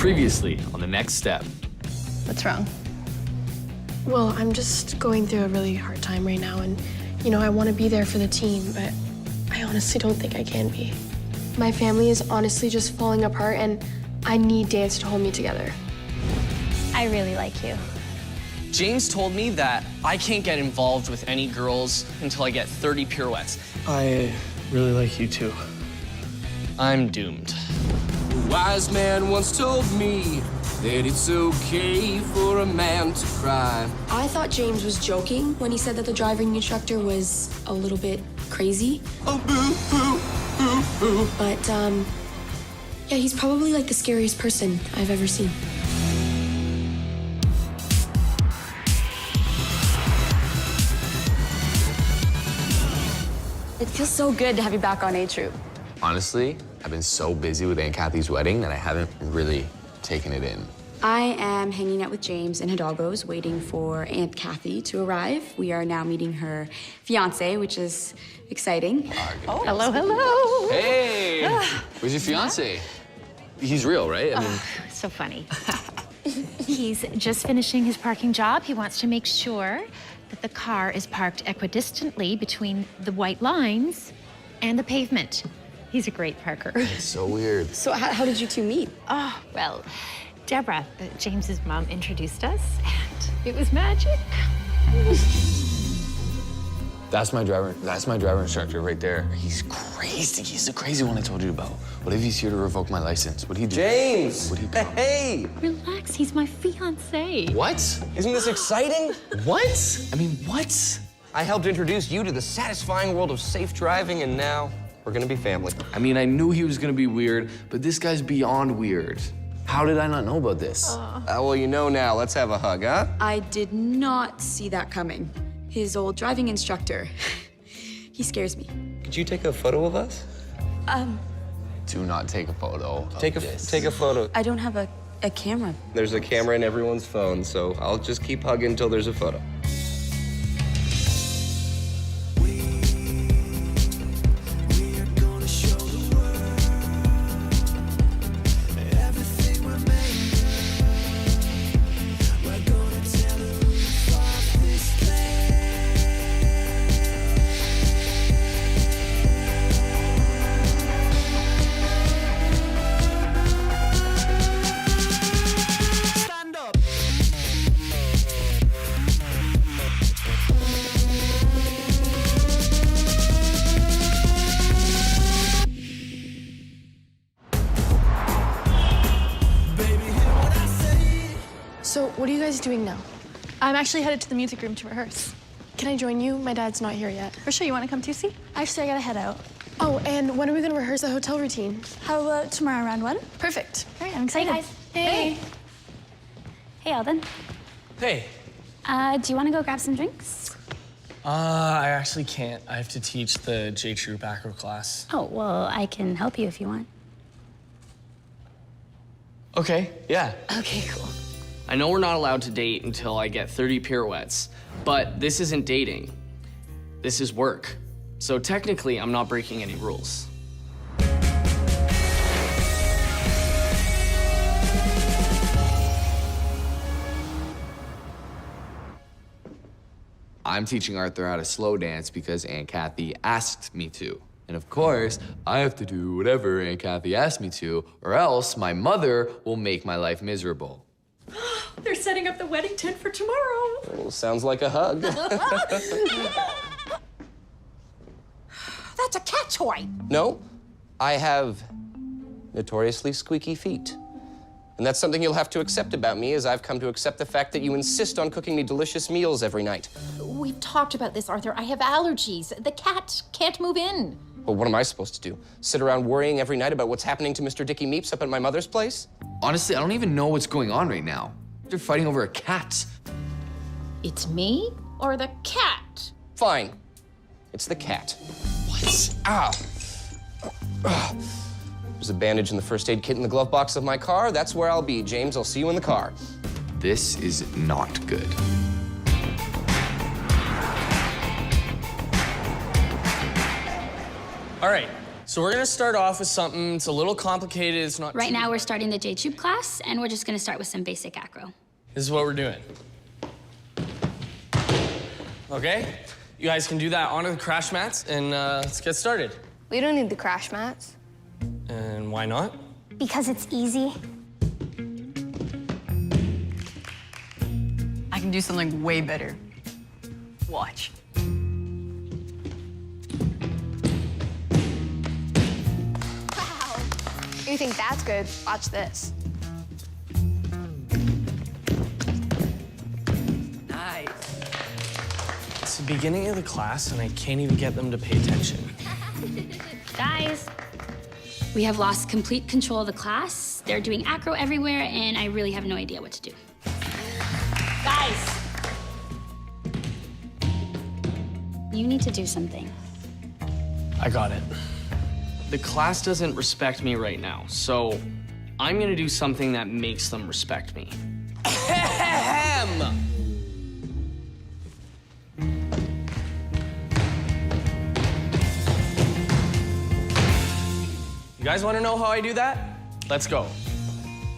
Previously on the next step. What's wrong? Well, I'm just going through a really hard time right now, and, I want to be there for the team, but I honestly don't think I can be. My family is honestly just falling apart, and I need dance to hold me together. I really like you. James told me that I can't get involved with any girls until I get 30 pirouettes. I really like you too. I'm doomed. A wise man once told me that it's okay for a man to cry. I thought James was joking when he said that the driving instructor was a little bit crazy. Oh, boo, boo, boo, boo. But, yeah, he's probably like the scariest person I've ever seen. It feels so good to have you back on A Troop. Honestly, I've been so busy with Aunt Kathy's wedding that I haven't really taken it in. I am hanging out with James in Hidalgo's, waiting for Aunt Kathy to arrive. We are now meeting her fiance, which is exciting. Oh, hello, hello. Hey! Where's your fiance? He's real, right? I mean... So funny. He's just finishing his parking job. He wants to make sure that the car is parked equidistantly between the white lines and the pavement. He's a great parker. It's so weird. So how did you two meet? Oh, well, Deborah, James's mom, introduced us, and it was magic. That's my driver instructor right there. He's crazy. He's the crazy one I told you about. What if he's here to revoke my license? What'd he do? James! Would he come? Hey! Relax, he's my fiancé. What? Isn't this exciting? What? I mean, what? I helped introduce you to the satisfying world of safe driving, and now we're gonna be family. I mean, I knew he was gonna be weird, but this guy's beyond weird. How did I not know about this? Well, you know now. Let's have a hug, huh? I did not see that coming. His old driving instructor. He scares me. Could you take a photo of us? Do not take a photo Take of a this. take a photo. I don't have a camera. There's a camera in everyone's phone, so I'll just keep hugging until there's a photo. So, what are you guys doing now? I'm actually headed to the music room to rehearse. Can I join you? My dad's not here yet. For sure, you want to come too, see? Actually, I gotta head out. Oh, and when are we gonna rehearse the hotel routine? How about tomorrow around 1? Perfect. All right, I'm excited. Hey, guys. Hey. Hey, Alden. Hey. Do you want to go grab some drinks? I actually can't. I have to teach the J Troop acro class. Oh, well, I can help you if you want. Okay, yeah. Okay, cool. I know we're not allowed to date until I get 30 pirouettes, but this isn't dating. This is work. So technically, I'm not breaking any rules. I'm teaching Arthur how to slow dance because Aunt Kathy asked me to. And of course, I have to do whatever Aunt Kathy asked me to, or else my mother will make my life miserable. They're setting up the wedding tent for tomorrow. Well, sounds like a hug. That's a cat toy. No, I have notoriously squeaky feet. And that's something you'll have to accept about me, as I've come to accept the fact that you insist on cooking me delicious meals every night. We've talked about this, Arthur. I have allergies. The cat can't move in. Well, what am I supposed to do? Sit around worrying every night about what's happening to Mr. Dickie Meeps up at my mother's place? Honestly, I don't even know what's going on right now. They're fighting over a cat. It's me or the cat? Fine. It's the cat. What? Ah! There's a bandage in the first aid kit in the glove box of my car. That's where I'll be. James, I'll see you in the car. This is not good. All right, So we're gonna start off with something, it's a little complicated, it's not Right too- now, we're starting the J-tube class, and we're just gonna start with some basic acro. This is what we're doing. Okay? You guys can do that onto the crash mats, and let's get started. We don't need the crash mats. And why not? Because it's easy. I can do something way better. Watch. Wow. You think that's good? Watch this. Nice. It's the beginning of the class, and I can't even get them to pay attention. Guys, we have lost complete control of the class. They're doing acro everywhere, and I really have no idea what to do. Guys! You need to do something. I got it. The class doesn't respect me right now, so I'm gonna do something that makes them respect me. You guys wanna know how I do that? Let's go.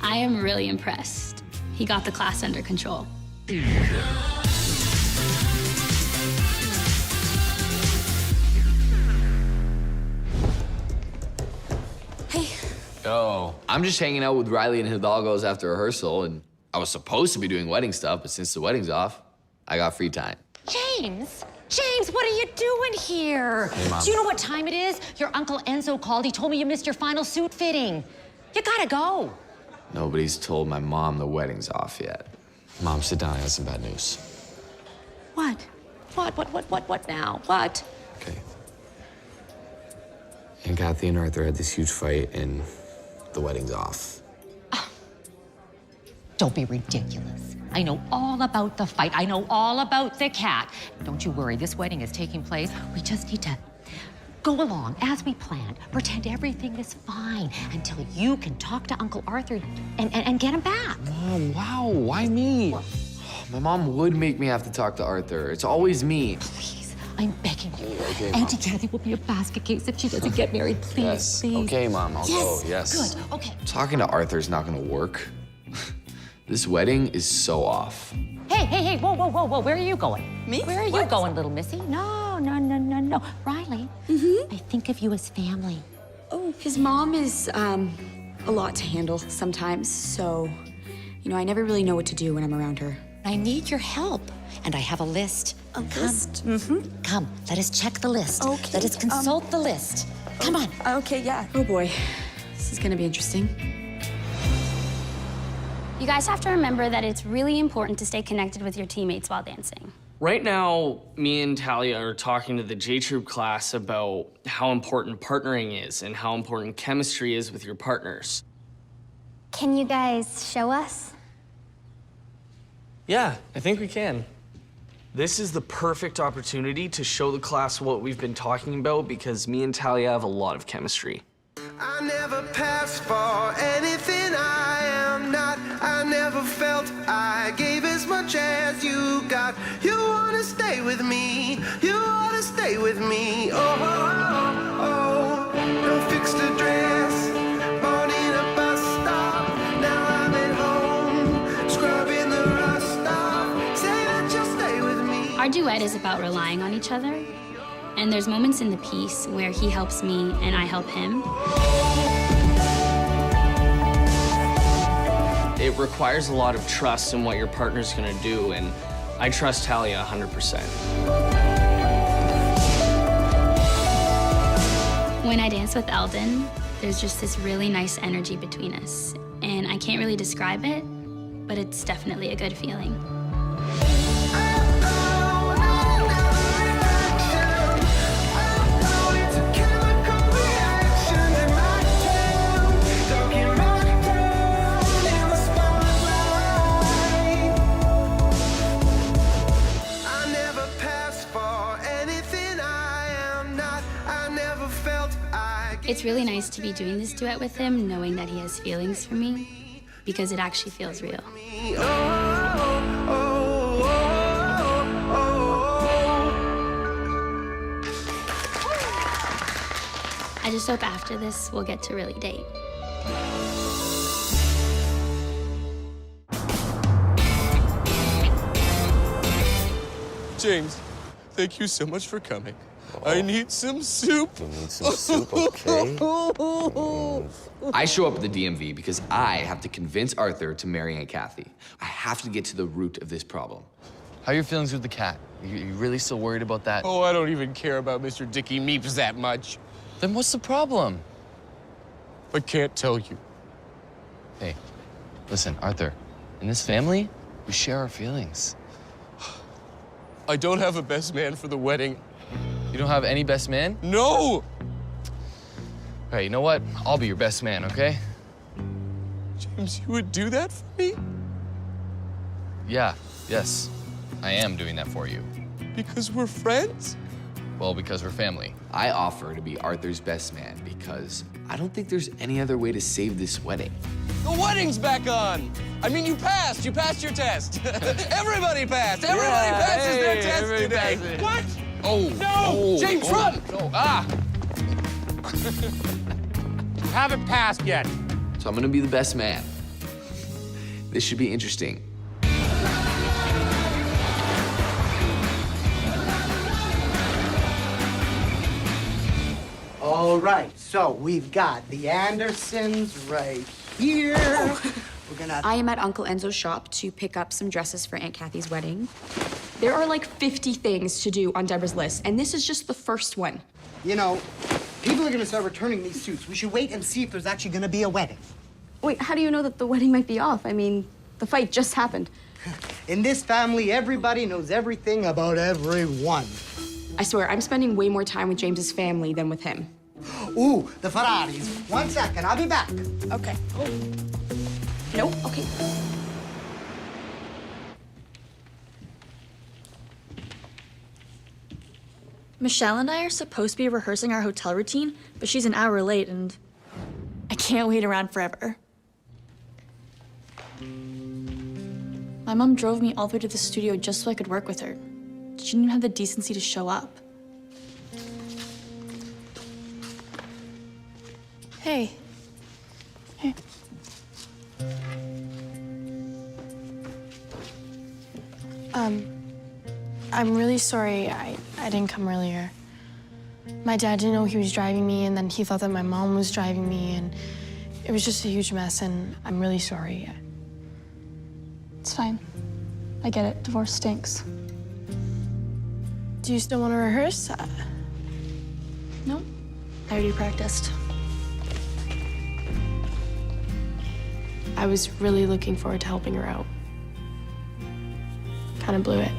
I am really impressed. He got the class under control. Yo, I'm just hanging out with Riley and Hidalgo's after rehearsal, and I was supposed to be doing wedding stuff, but since the wedding's off, I got free time. James! James, what are you doing here? Hey, Mom. Do you know what time it is? Your Uncle Enzo called. He told me you missed your final suit fitting. You gotta go. Nobody's told my mom the wedding's off yet. Mom, sit down. I got some bad news. What? What now? What? Okay. And Kathy and Arthur had this huge fight, and the wedding's off. Don't be ridiculous. I know all about the fight. I know all about the cat. Don't you worry, this wedding is taking place. We just need to go along as we planned. Pretend everything is fine until you can talk to Uncle Arthur and get him back. Mom, wow, why me? My mom would make me have to talk to Arthur. It's always me. Please, I'm begging you. Okay, Mom. Auntie Kathy will be a basket case if she doesn't get married. Please, Yes. please. Okay, Mom, I'll go. Yes. Good, okay. Talking to Arthur's not gonna work. This wedding is so off. Hey, whoa. Where are you going? Me? Where are you What? going, little missy? No. Riley, I think of you as family. Oh, his mom is a lot to handle sometimes, so, you know, I never really know what to do when I'm around her. I need your help, and I have a list. List? Come, let us check the list. Okay, Let us consult the list. Come on. Okay, yeah. Oh boy, this is gonna be interesting. You guys have to remember that it's really important to stay connected with your teammates while dancing. Right now, me and Talia are talking to the J-Troop class about how important partnering is and how important chemistry is with your partners. Can you guys show us? Yeah, I think we can. This is the perfect opportunity to show the class what we've been talking about because me and Talia have a lot of chemistry. I never passed for anything I am not. I never felt I gave as much as you got. You wanna stay with me, you wanna stay with me. Oh, no fixed address, born in a bus stop. Now I'm at home, scrubbing the rust off. Say that you'll stay with me. Our duet is about relying on each other. And there's moments in the piece where he helps me and I help him. It requires a lot of trust in what your partner's gonna do, and I trust Talia 100%. When I dance with Eldon, there's just this really nice energy between us. And I can't really describe it, but it's definitely a good feeling. It's really nice to be doing this duet with him, knowing that he has feelings for me, because it actually feels real. I just hope after this we'll get to really date. James, thank you so much for coming. I need some soup. You need some soup, okay? I show up at the DMV because I have to convince Arthur to marry Aunt Kathy. I have to get to the root of this problem. How are your feelings with the cat? You really still worried about that? Oh, I don't even care about Mr. Dicky Meeps that much. Then what's the problem? I can't tell you. Hey, listen, Arthur, in this family, we share our feelings. I don't have a best man for the wedding. You don't have any best man? No! All right, you know what? I'll be your best man, okay? James, you would do that for me? Yes, I am doing that for you. Because we're friends? Well, because we're family. I offer to be Arthur's best man because I don't think there's any other way to save this wedding. The wedding's back on! I mean, you passed your test. Everybody passed. Everybody passes their test today. What? Oh. No! James, run! No. Ah! You haven't passed yet. So I'm gonna be the best man. This should be interesting. All right, so we've got the Andersons right here. We're gonna... I am at Uncle Enzo's shop to pick up some dresses for Aunt Kathy's wedding. There are like 50 things to do on Deborah's list, and this is just the first one. You know, people are gonna start returning these suits. We should wait and see if there's actually gonna be a wedding. Wait, how do you know that the wedding might be off? I mean, the fight just happened. In this family, everybody knows everything about everyone. I swear, I'm spending way more time with James's family than with him. Ooh, the Ferraris. 1 second, I'll be back. Okay. Oh. Nope, okay. Michelle and I are supposed to be rehearsing our hotel routine, but she's an hour late and I can't wait around forever. My mom drove me all the way to the studio just so I could work with her. She didn't even have the decency to show up. Hey. Hey. I'm really sorry I didn't come earlier. My dad didn't know he was driving me, and then he thought that my mom was driving me, and it was just a huge mess, and I'm really sorry. It's fine. I get it. Divorce stinks. Do you still want to rehearse? No. I already practiced. I was really looking forward to helping her out. Kind of blew it.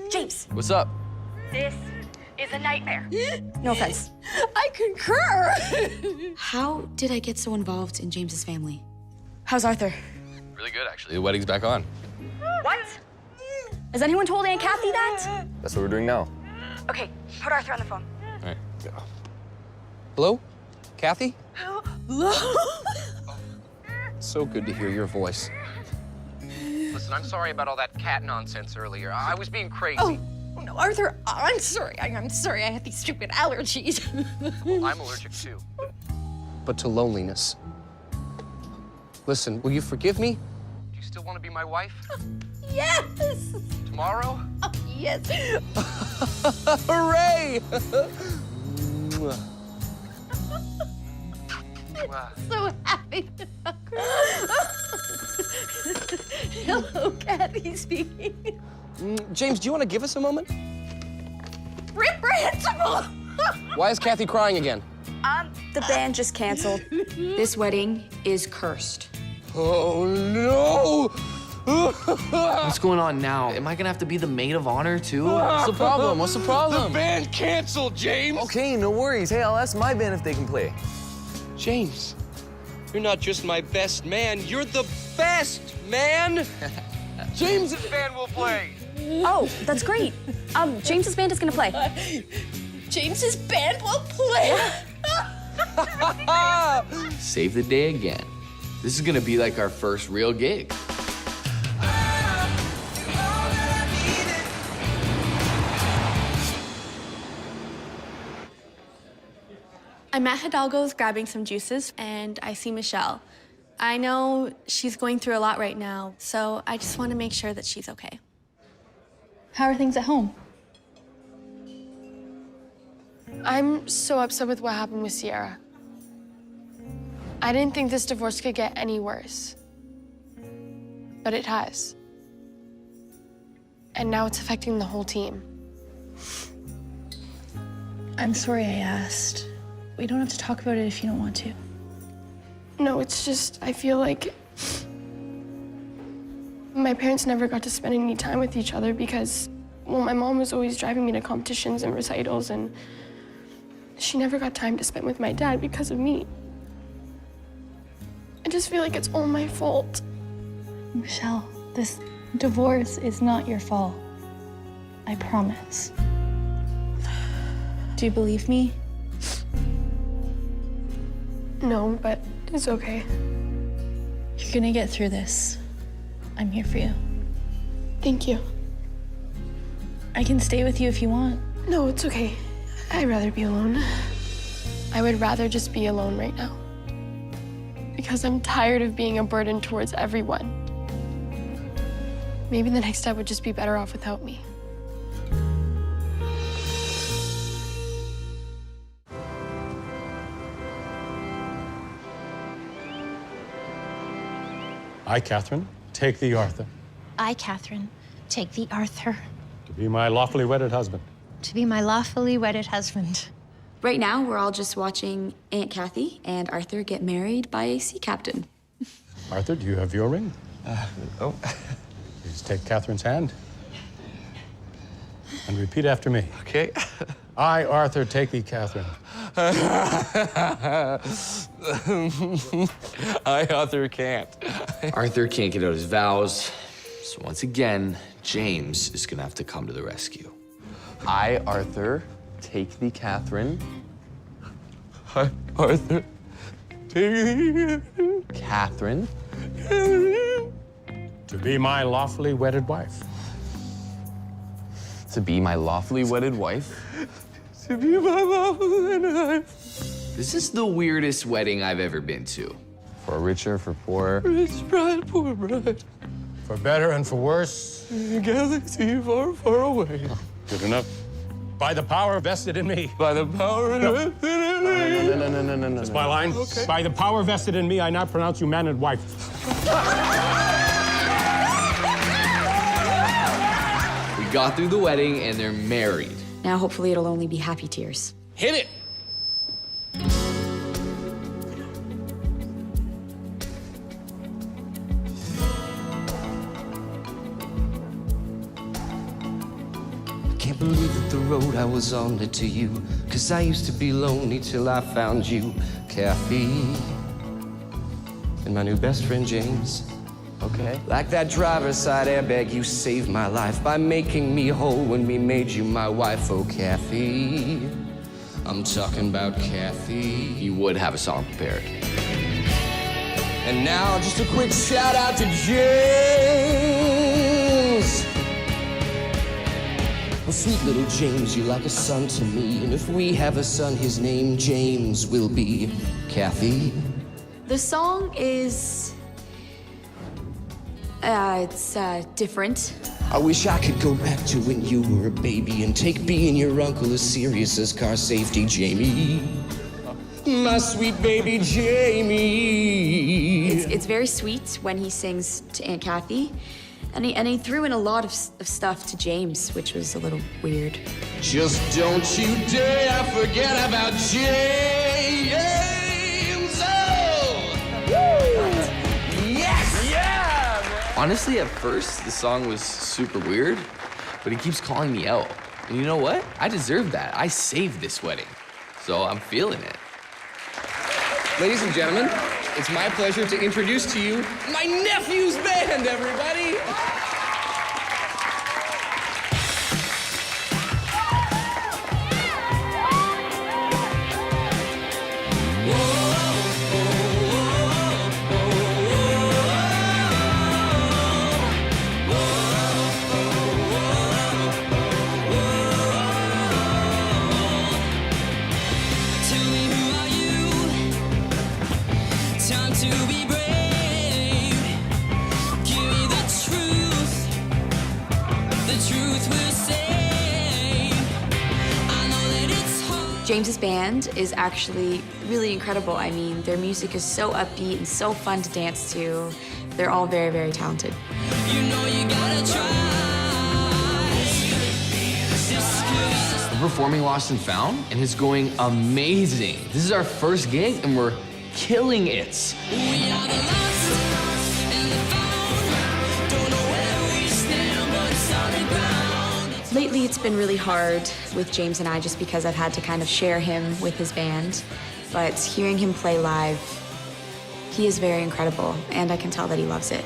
James, What's up? this is a nightmare. No offense. I concur. How did I get so involved in James's family? How's Arthur? Really good, actually. The wedding's back on. What? Has anyone told Aunt Kathy that? That's what we're doing now. Okay, put Arthur on the phone. All right. Hello? Kathy? Hello? So good to hear your voice. Listen, I'm sorry about all that cat nonsense earlier. I was being crazy. Oh no, Arthur, I'm sorry. I'm sorry. I had these stupid allergies. Well, I'm allergic too. But to loneliness. Listen, will you forgive me? Do you still want to be my wife? Yes. Tomorrow? Oh, yes. Hooray! So happy. Hello, Kathy speaking. James, do you want to give us a moment? Reprehensible. Why is Kathy crying again? The band just canceled. This wedding is cursed. Oh, no! What's going on now? Am I gonna have to be the maid of honor too? What's the problem? What's the problem? The band canceled, James! Okay, no worries. Hey, I'll ask my band if they can play. James, you're not just my best man, you're the best man! James's band will play! Oh, that's great. James's band is gonna play. James's band will play. Save the day again. This is gonna be like our first real gig. I'm at Hidalgo's grabbing some juices, and I see Michelle. I know she's going through a lot right now, so I just want to make sure that she's okay. How are things at home? I'm so upset with what happened with Sierra. I didn't think this divorce could get any worse, but it has. And now it's affecting the whole team. I'm sorry I asked. We don't have to talk about it if you don't want to. No, it's just, I feel like my parents never got to spend any time with each other because, well, my mom was always driving me to competitions and recitals, and she never got time to spend with my dad because of me. I just feel like it's all my fault. Michelle, this divorce is not your fault. I promise. Do you believe me? No, but it's okay. You're gonna get through this. I'm here for you. Thank you. I can stay with you if you want. No, it's okay. I'd rather be alone. I would rather just be alone right now. Because I'm tired of being a burden towards everyone. Maybe the next step would just be better off without me. I, Catherine, take thee, Arthur, I, Catherine, take thee, Arthur, to be my lawfully wedded husband. to be my lawfully wedded husband. Right now, we're all just watching Aunt Kathy and Arthur get married by a sea captain. Arthur, do you have your ring? Oh. Please take Catherine's hand and repeat after me. Okay. I, Arthur, take thee, Catherine. I, Arthur, can't. Arthur can't get out his vows. So once again, James is gonna have to come to the rescue. I, Arthur, take thee, Catherine. I, Arthur, take Catherine. To be my lawfully wedded wife. To be my lawfully wedded wife. to be my lawfully wedded wife. This is the weirdest wedding I've ever been to. For richer, for poorer. Rich bride, poor bride. For better and for worse. In a galaxy far, far away. Good enough. By the power vested in me. By the power vested in me. No. That's my line. Okay. By the power vested in me, I now pronounce you man and wife. We got through the wedding and they're married. Now, hopefully, it'll only be happy tears. Hit it! Can't believe that the road I was on led to you. 'Cause I used to be lonely till I found you, Kathy. And my new best friend, James. Okay. Like that driver's side airbag, you saved my life by making me whole when we made you my wife, oh, Kathy. I'm talking about Kathy. You would have a song prepared. And now, just a quick shout out to James. Oh, sweet little James, you're like a son to me. And if we have a son, his name James will be Kathy. The song is... it's different. I wish I could go back to when you were a baby and take being your uncle as serious as car safety, Jamie. My sweet baby Jamie. It's very sweet when he sings to Aunt Kathy. And he threw in a lot of stuff to James, which was a little weird. Just don't you dare forget about James. Oh! Yes! Yeah, man. Honestly, at first, the song was super weird, but he keeps calling me out. And you know what? I deserve that. I saved this wedding. So I'm feeling it. Ladies and gentlemen, it's my pleasure to introduce to you my nephew's band, everybody. to be brave. Give me the truth will save. I know that it's hard. James's band is actually really incredible. I mean, their music is so upbeat and so fun to dance to. They're all very, very talented. You know you gotta try. We're performing Lost and Found, and it's going amazing. This is our first gig, and we're killing it. We are the lost and the found. Don't know where we stand, but solid ground. Lately, it's been really hard with James and I just because I've had to kind of share him with his band. But hearing him play live, he is very incredible, and I can tell that he loves it.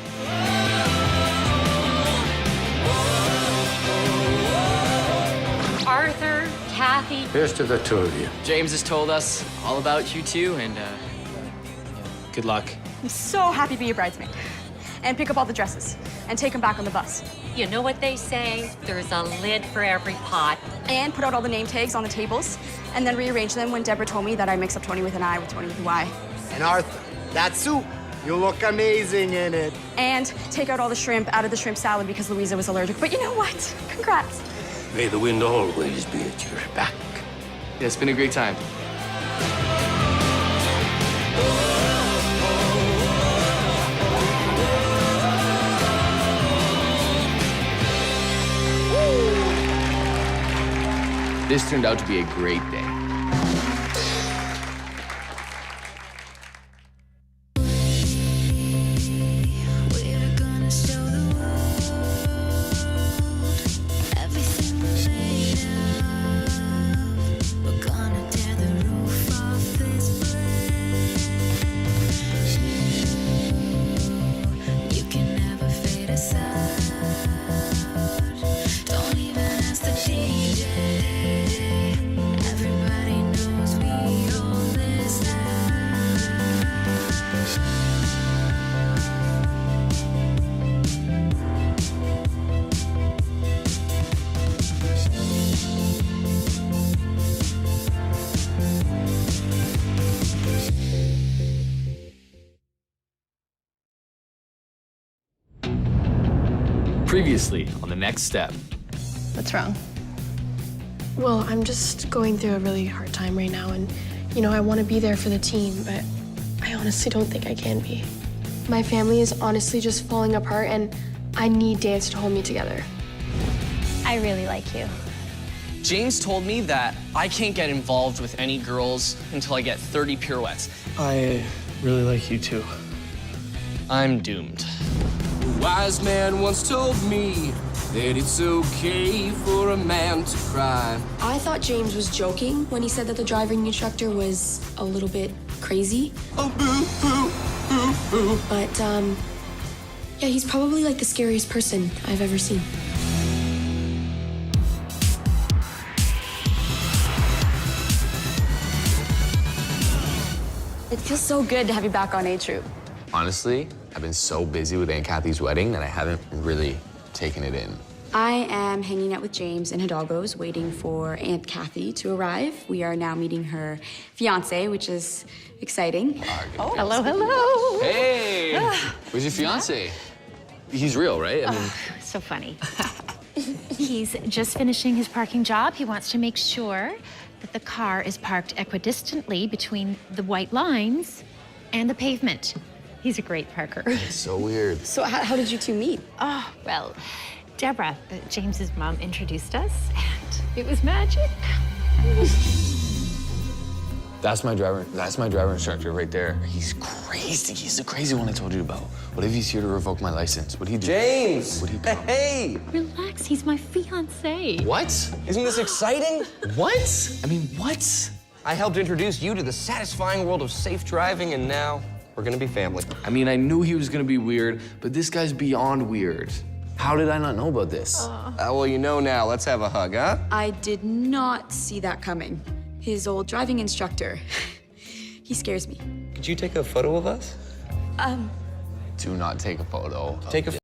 Arthur, Kathy. Here's to the two of you. James has told us all about you two, and good luck. I'm so happy to be your bridesmaid. And pick up all the dresses and take them back on the bus. You know what they say? There's a lid for every pot. And put out all the name tags on the tables and then rearrange them when Deborah told me that I mix up Tony with an I with Tony with a Y. And Arthur, that soup, you look amazing in it. And take out all the shrimp out of the shrimp salad because Louisa was allergic. But you know what? Congrats. May the wind always be at your back. Yeah, it's been a great time. This turned out to be a great day. We're gonna show the world everything we're made of. We're gonna tear the roof off this place. You can never fade us out. Don't even ask the DJ. Everybody knows we own this house. Previously on The Next Step. What's wrong? Well, I'm just going through a really hard time right now, and, you know, I want to be there for the team, but I honestly don't think I can be. My family is honestly just falling apart, and I need dance to hold me together. I really like you. James told me that I can't get involved with any girls until I get 30 pirouettes. I really like you too. I'm doomed. A wise man once told me that it's okay for a man to cry. I thought James was joking when he said that the driving instructor was a little bit crazy. Oh, boo, boo, boo, boo. But, yeah, he's probably like the scariest person I've ever seen. It feels so good to have you back on A Troop. Honestly, I've been so busy with Aunt Kathy's wedding that I haven't really taken it in. I am hanging out with James in Hidalgo's, waiting for Aunt Kathy to arrive. We are now meeting her fiance, which is exciting. Oh, hello, hello. Hey! Where's your fiance? He's real, right? I mean, So funny. He's just finishing his parking job. He wants to make sure that the car is parked equidistantly between the white lines and the pavement. He's a great parker. it's so weird. So how did you two meet? Oh, well, Deborah, James's mom, introduced us, and it was magic. That's my driver instructor right there. He's crazy. He's the crazy one I told you about. What if he's here to revoke my license? What'd he do? James! What'd he do? Hey! Relax, he's my fiancé. What? Isn't this exciting? What? I mean, what? I helped introduce you to the satisfying world of safe driving, and now we're gonna be family. I mean, I knew he was gonna be weird, but this guy's beyond weird. How did I not know about this? Well, you know now. Let's have a hug, huh? I did not see that coming. His old driving instructor. He scares me. Could you take a photo of us? Do not take a photo. Take a